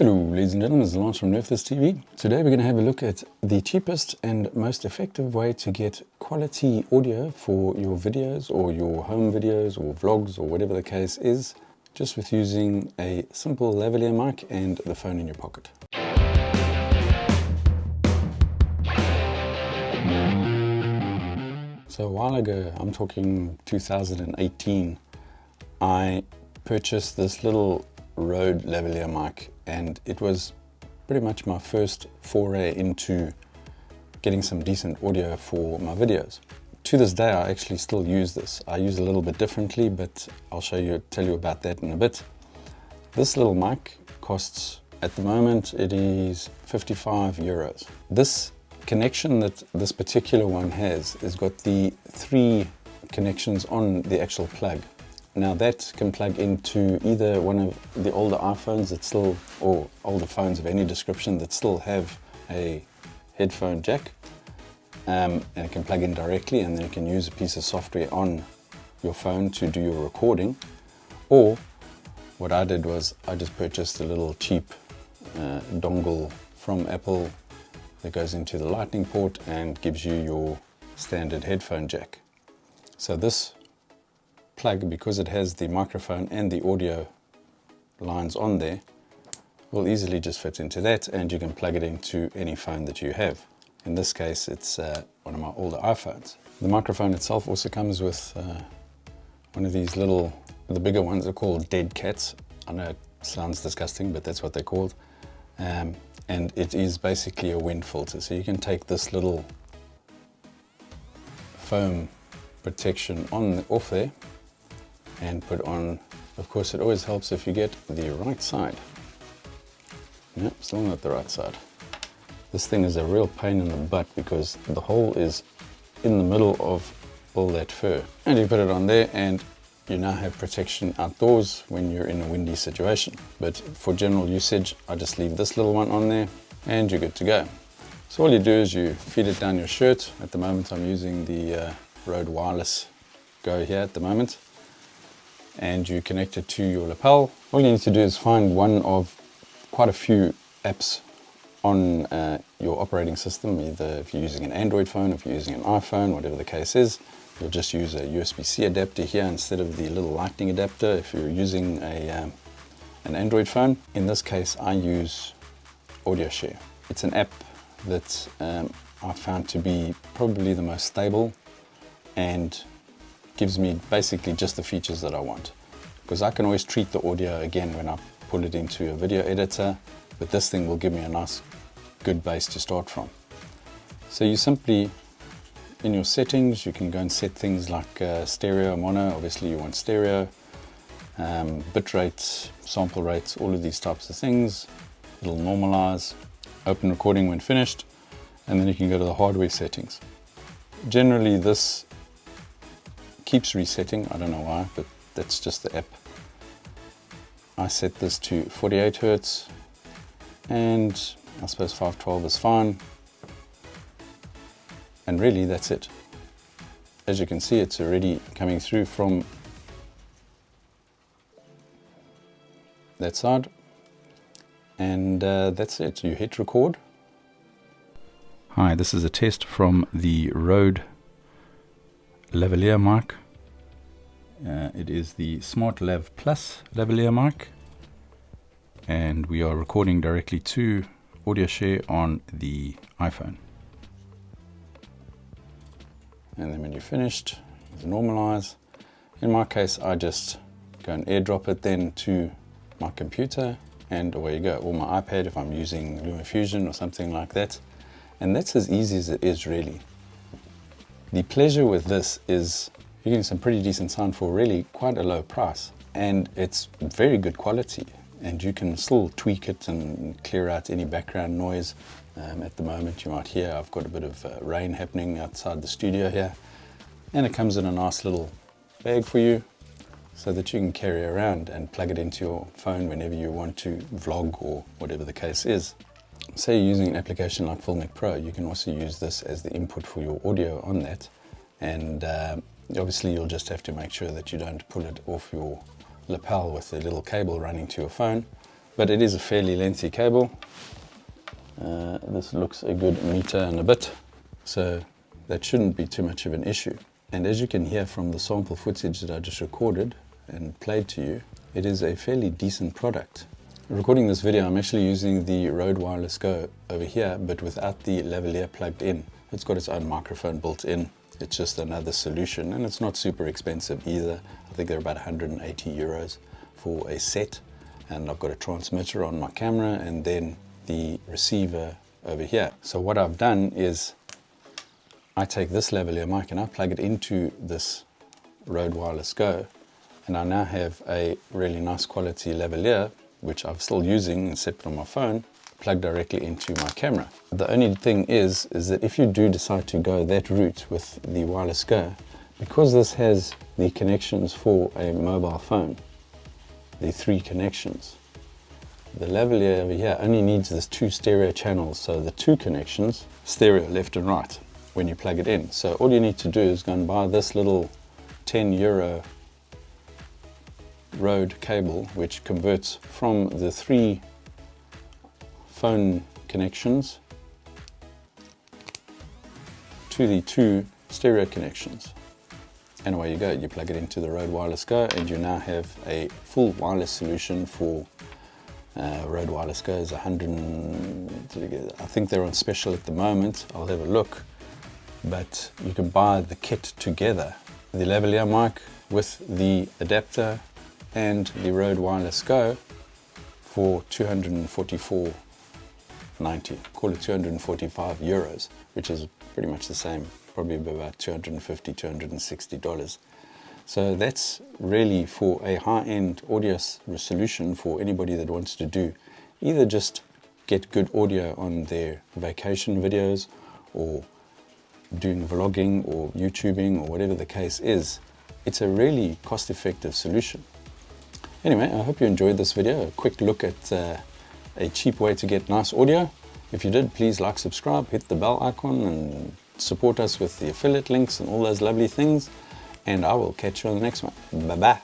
Hello ladies and gentlemen, it's Lance from NerfThis.TV. Today we're going to have a look at the cheapest and most effective way to get quality audio for your videos or your home videos or vlogs or whatever the case is, just with using a simple lavalier mic and the phone in your pocket. So a while ago, I'm talking 2018, I purchased this little Rode lavalier mic, and it was pretty much my first foray into getting some decent audio for my videos. To this day, I actually still use this. I use it a little bit differently, but I'll tell you about that in a bit. This little mic costs, at the moment, it is 55 euros. This connection that this particular one has got the 3 connections on the actual plug. Now that can plug into either one of the older iPhones that still, or older phones of any description that still have a headphone jack, and it can plug in directly, and then you can use a piece of software on your phone to do your recording. Or what I did was I just purchased a little cheap dongle from Apple that goes into the lightning port and gives you your standard headphone jack. So this plug, because it has the microphone and the audio lines on there, will easily just fit into that, and you can plug it into any phone that you have. In this case, it's one of my older iPhones. The microphone itself also comes with one of these little, the bigger ones are called dead cats. I know it sounds disgusting, but that's what they're called. And it is basically a wind filter. So you can take this little foam protection off there and put on. Of course, it always helps if you get the right side. Yep, still not the right side. This thing is a real pain in the butt because the hole is in the middle of all that fur. And you put it on there and you now have protection outdoors when you're in a windy situation. But for general usage, I just leave this little one on there and you're good to go. So all you do is you feed it down your shirt. At the moment, I'm using the Rode Wireless Go here at the moment. And you connect it to your lapel. All you need to do is find one of quite a few apps on your operating system, either if you're using an Android phone, if you're using an iPhone, whatever the case is. You'll just use a USB-C adapter here instead of the little lightning adapter if you're using an Android phone. In this case, I use AudioShare. It's an app that I found to be probably the most stable and gives me basically just the features that I want. Because I can always treat the audio again when I pull it into a video editor, but this thing will give me a nice, good base to start from. So you simply, in your settings, you can go and set things like stereo, mono. Obviously you want stereo, bit rates, sample rates, all of these types of things. It'll normalize, open recording when finished, and then you can go to the hardware settings. Generally this keeps resetting, I don't know why, but that's just the app. I set this to 48 Hertz, and I suppose 512 is fine. And really that's it. As you can see, it's already coming through from that side. And that's it. You hit record. Hi, this is a test from the Rode lavalier mic. It is the SmartLav Plus lavalier mic. And we are recording directly to AudioShare on the iPhone. And then when you're finished, you normalize. In my case, I just go and airdrop it then to my computer, and away you go. Or my iPad if I'm using LumaFusion or something like that. And that's as easy as it is, really. The pleasure with this is you're getting some pretty decent sound for really quite a low price. And it's very good quality. And you can still tweak it and clear out any background noise. At the moment you might hear I've got a bit of rain happening outside the studio here, and it comes in a nice little bag for you so that you can carry around and plug it into your phone whenever you want to vlog or whatever the case is. Say you're using an application like Filmic Pro, you can also use this as the input for your audio on that, and obviously you'll just have to make sure that you don't pull it off your lapel with a little cable running to your phone. but it is a fairly lengthy cable. This looks a good meter and a bit, so that shouldn't be too much of an issue. And as you can hear from the sample footage that I just recorded and played to you, it is a fairly decent product. Recording this video, I'm actually using the Rode Wireless Go over here, but without the lavalier plugged in. It's got its own microphone built in. It's just another solution, and it's not super expensive either. I think they're about 180 euros for a set, and I've got a transmitter on my camera and then the receiver over here. So what I've done is I take this lavalier mic and I plug it into this Rode Wireless Go, and I now have a really nice quality lavalier, which I'm still using except on my phone, plugged directly into my camera. The only thing is that if you do decide to go that route with the Wireless Go, because this has the connections for a mobile phone, the 3 connections, the lavalier over here only needs this 2 stereo channels, so the 2 connections, stereo left and right, when you plug it in. So all you need to do is go and buy this little 10 euro Rode cable, which converts from the 3 phone connections to the 2 stereo connections. And away you go, you plug it into the Rode Wireless Go and you now have a full wireless solution for Rode Wireless Go is 100, I think they're on special at the moment, I'll have a look, but you can buy the kit together, the lavalier mic with the adapter and the Rode Wireless Go for 244.90, call it 245 euros, which is pretty much the same, probably about $250, $260. So that's really for a high-end audio solution for anybody that wants to do either just get good audio on their vacation videos or doing vlogging or YouTubing or whatever the case is. It's a really cost-effective solution. Anyway, I hope you enjoyed this video, a quick look at a cheap way to get nice audio. If you did, please like, subscribe, hit the bell icon and support us with the affiliate links and all those lovely things. And I will catch you on the next one. Bye-bye.